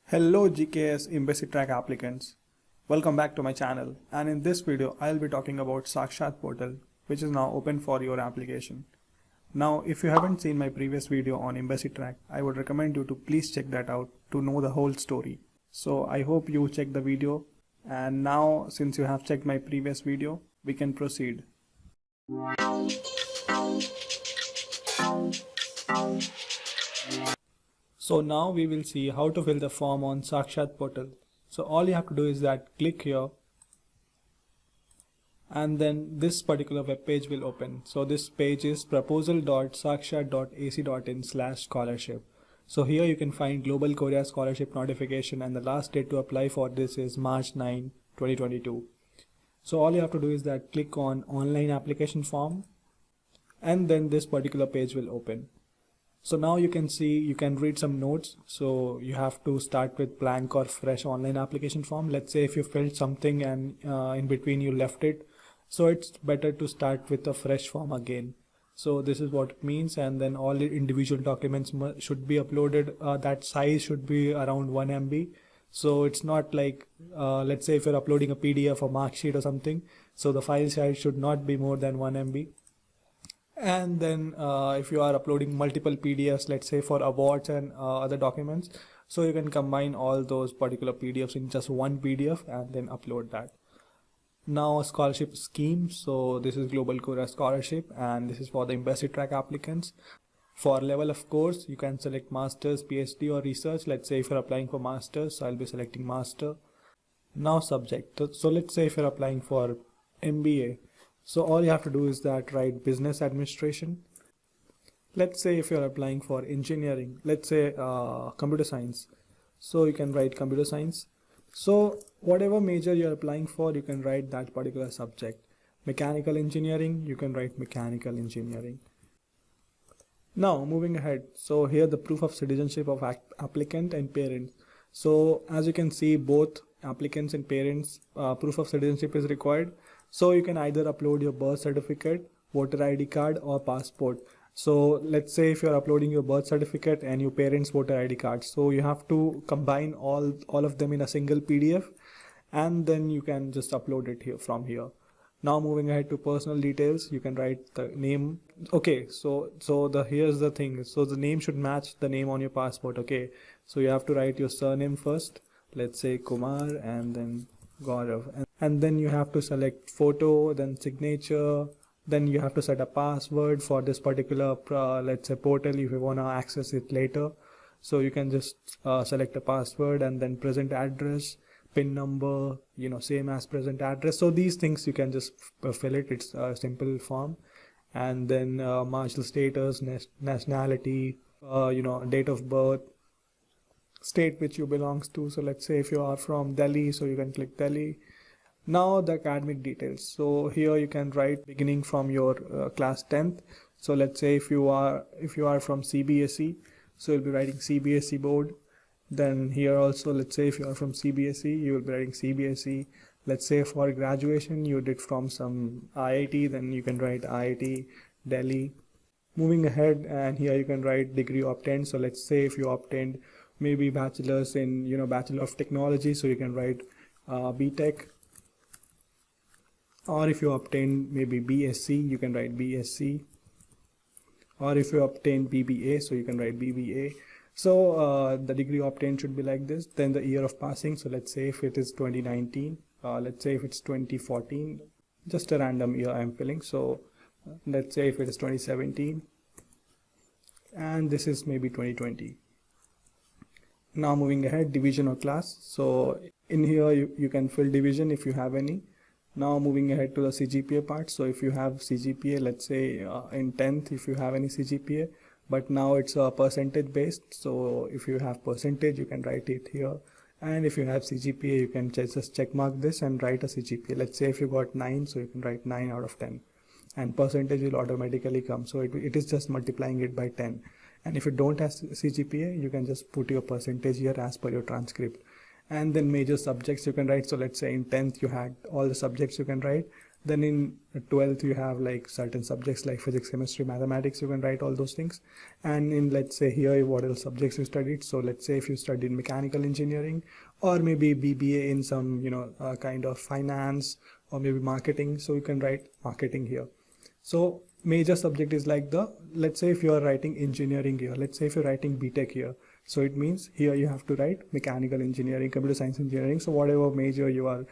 Hello GKS Embassy Track applicants. Welcome back to my channel, and in this video I'll be talking about Sakshat Portal, which is now open for your application. Now if you haven't seen my previous video on Embassy Track, I would recommend you to please check that out to know the whole story. So I hope you check the video, and now since you have checked my previous video, we can proceed. So now we will see how to fill the form on Sakshat Portal. So all you have to do is that click here, and then this particular web page will open. So this page is proposal.sakshat.ac.in/scholarship. So here you can find Global Korea Scholarship notification, and the last date to apply for this is March 9, 2022. So all you have to do is that click on online application form, and then this particular page will open. So now you can see, you can read some notes. So you have to start with blank or fresh online application form. Let's say if you filled something and in between you left it, so it's better to start with a fresh form again. So this is what it means, and then all the individual documents should be uploaded. That size should be around 1 MB. So it's not like, let's say if you're uploading a PDF or mark sheet or something, so the file size should not be more than 1 MB. And then if you are uploading multiple PDFs, let's say for awards and other documents, so you can combine all those particular PDFs in just one PDF and then upload that. Now scholarship scheme. So this is Global Korea Scholarship, and this is for the Embassy Track applicants. For level of course, you can select Masters, PhD or Research. Let's say if you're applying for Masters, so I'll be selecting Master. Now subject. So let's say if you're applying for MBA, so all you have to do is that write Business Administration. Let's say if you're applying for engineering, let's say Computer Science, so you can write Computer Science. So whatever major you're applying for, you can write that particular subject. Mechanical Engineering, you can write Mechanical Engineering. Now moving ahead, so here the proof of citizenship of applicant and parents. So as you can see, both applicants and parents proof of citizenship is required. So you can either upload your birth certificate, voter ID card or passport. So let's say if you're uploading your birth certificate and your parents' voter ID card, so you have to combine all of them in a single PDF, and then you can just upload it here from here. Now moving ahead to personal details, you can write the name. Okay, so here's the thing. So the name should match the name on your passport. Okay, so you have to write your surname first. Let's say Kumar, and then Gaurav, and then you have to select photo, then signature, then you have to set a password for this particular let's say portal if you want to access it later. So you can just select a password, and then present address, PIN number, same as present address. So these things you can just fill it. It's a simple form. And then marital status, nationality, date of birth, state which you belongs to. So let's say if you are from Delhi, so you can click Delhi. Now the academic details. So here you can write beginning from your class 10th. So let's say if you are from CBSE, so you'll be writing CBSE board. Then here also, let's say if you are from CBSE, you will be writing CBSE. Let's say for graduation you did from some IIT, then you can write IIT Delhi. Moving ahead, and here you can write degree obtained. So let's say if you obtained maybe bachelor's in Bachelor of Technology, so you can write BTech. Or if you obtain maybe BSc, you can write BSc. Or if you obtain BBA, so you can write BBA. So the degree obtained should be like this. Then the year of passing, so let's say if it is 2019, let's say if it's 2014, just a random year I'm filling. So let's say if it is 2017, and this is maybe 2020. Now moving ahead, division or class. So in here you can fill division if you have any. Now moving ahead to the Cgpa part. So if you have Cgpa, let's say in 10th if you have any Cgpa, but now it's a percentage based. So if you have percentage, you can write it here. And if you have Cgpa, you can just check mark this and write a Cgpa. Let's say if you got 9, so you can write 9 out of 10. And percentage will automatically come. So it is just multiplying it by 10. And if you don't have Cgpa, you can just put your percentage here as per your transcript. And then major subjects you can write. So let's say in 10th you had all the subjects you can write. Then in 12th you have like certain subjects like physics, chemistry, mathematics, you can write all those things. And in, let's say here, what are the subjects you studied. So let's say if you studied mechanical engineering, or maybe BBA in some kind of finance, or maybe marketing, so you can write marketing here. So major subject is like let's say if you are writing engineering here, let's say if you're writing BTech here, so it means here you have to write mechanical engineering, computer science engineering, so whatever major you are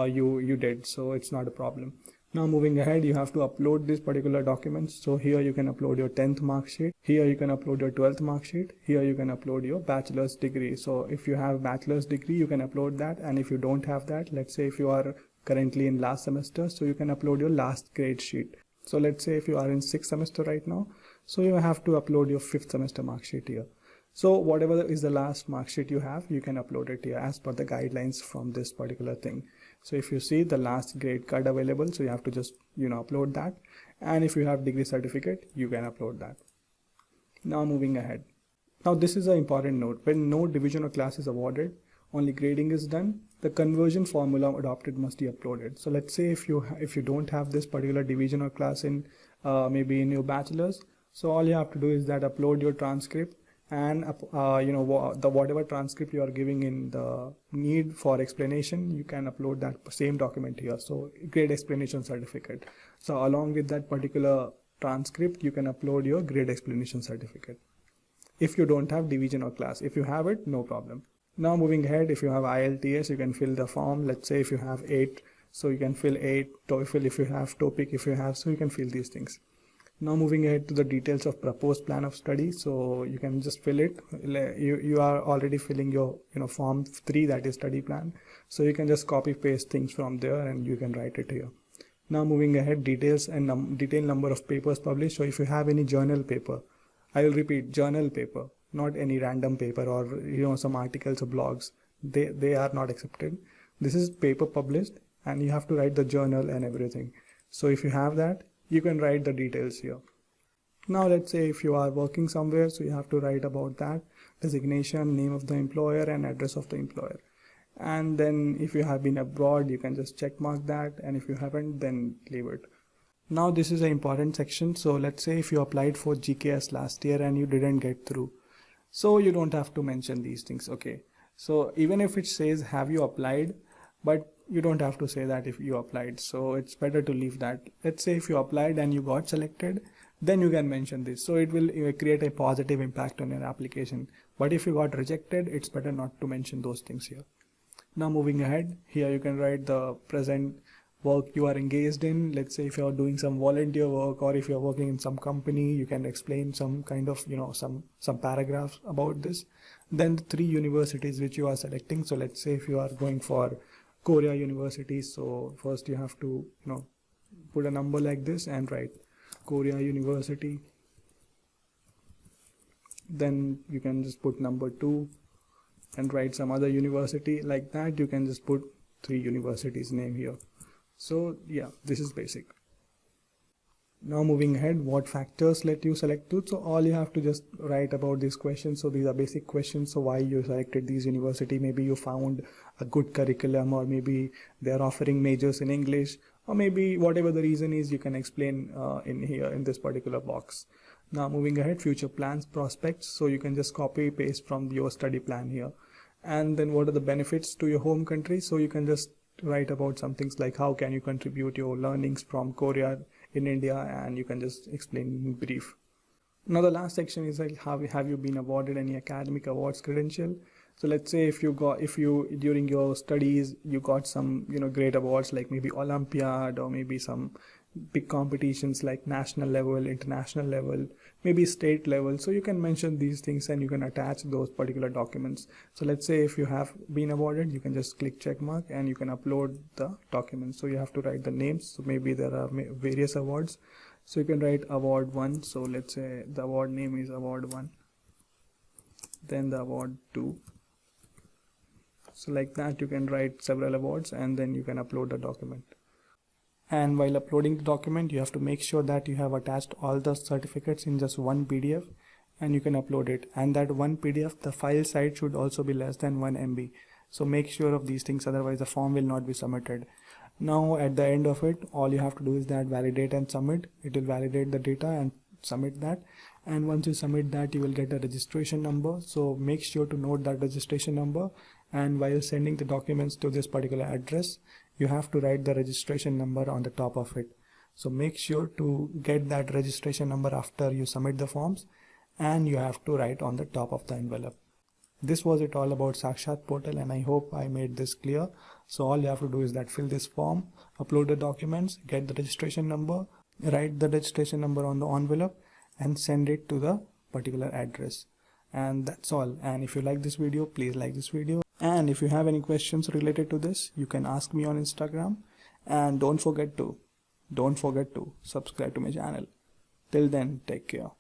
you did, so it's not a problem. Now moving ahead, you have to upload this particular documents. So here you can upload your 10th mark sheet, here you can upload your 12th mark sheet, here you can upload your bachelor's degree. So if you have bachelor's degree, you can upload that, and if you don't have that, let's say if you are currently in last semester, so you can upload your last grade sheet. So let's say if you are in 6th semester right now, so you have to upload your 5th semester mark sheet here. So whatever is the last mark sheet you have, you can upload it here as per the guidelines from this particular thing. So if you see the last grade card available, so you have to just upload that, and if you have degree certificate, you can upload that. Now moving ahead. Now this is an important note. When no division or class is awarded, only grading is done, the conversion formula adopted must be uploaded. So let's say if you don't have this particular division or class in maybe in your bachelor's, so all you have to do is that upload your transcript, and whatever transcript you are giving in the need for explanation, you can upload that same document here. So grade explanation certificate. So along with that particular transcript, you can upload your grade explanation certificate if you don't have division or class. If you have it, no problem. Now moving ahead, if you have IELTS, you can fill the form. Let's say if you have 8, so you can fill 8. TOEFL if you have, TOPIK if you have, so you can fill these things. Now moving ahead to the details of proposed plan of study, so you can just fill it. You are already filling your form 3, that is study plan, so you can just copy paste things from there and you can write it here. Now moving ahead, details and detailed number of papers published. So if you have any journal paper, I will repeat, journal paper, not any random paper or some articles or blogs, they are not accepted. This is paper published and you have to write the journal and everything. So if you have that, you can write the details here. Now let's say if you are working somewhere, so you have to write about that, designation, name of the employer and address of the employer. And then if you have been abroad, you can just check mark that, and if you haven't, then leave it. Now this is an important section. So let's say if you applied for GKS last year and you didn't get through, so you don't have to mention these things, okay? So even if it says have you applied, but you don't have to say that if you applied, so it's better to leave that. Let's say if you applied and you got selected, then you can mention this, so it will create a positive impact on your application. But if you got rejected, it's better not to mention those things here. Now moving ahead, here you can write the present work you are engaged in. Let's say if you are doing some volunteer work, or if you are working in some company, you can explain some kind of some paragraphs about this. Then the 3 universities which you are selecting. So let's say if you are going for Korea University, so first you have to put a number like this and write Korea University. Then you can just put number 2 and write some other university like that. You can just put 3 universities name here. So yeah, this is basic. Now moving ahead, what factors let you select to? So all you have to just write about these questions. So these are basic questions. So why you selected these university? Maybe you found a good curriculum, or maybe they are offering majors in English, or maybe whatever the reason is, you can explain in here in this particular box. Now moving ahead, future plans, prospects. So you can just copy paste from your study plan here. And then what are the benefits to your home country? So you can just write about some things like how can you contribute your learnings from Korea in India, and you can just explain in brief. Now the last section is like have you been awarded any academic awards, credential. So let's say if you during your studies you got some great awards, like maybe Olympiad, or maybe some big competitions like national level, international level, maybe state level. So you can mention these things and you can attach those particular documents. So let's say if you have been awarded, you can just click check mark and you can upload the documents. So you have to write the names. So maybe there are various awards. So you can write award 1. So let's say the award name is award 1. Then the award 2. So like that you can write several awards and then you can upload the document. And while uploading the document, you have to make sure that you have attached all the certificates in just one PDF, and you can upload it. And that one PDF, the file size should also be less than 1 MB. So make sure of these things, otherwise the form will not be submitted. Now at the end of it, all you have to do is that validate and submit. It will validate the data and submit that, and once you submit that, you will get a registration number. So make sure to note that registration number, and while sending the documents to this particular address, you have to write the registration number on the top of it. So make sure to get that registration number after you submit the forms, and you have to write on the top of the envelope. This was it all about Sakshat Portal, and I hope I made this clear. So all you have to do is that fill this form, upload the documents, get the registration number, write the registration number on the envelope, and send it to the particular address. And that's all. And if you like this video, please like this video. And if you have any questions related to this, you can ask me on Instagram. And don't forget to subscribe to my channel. Till then, take care.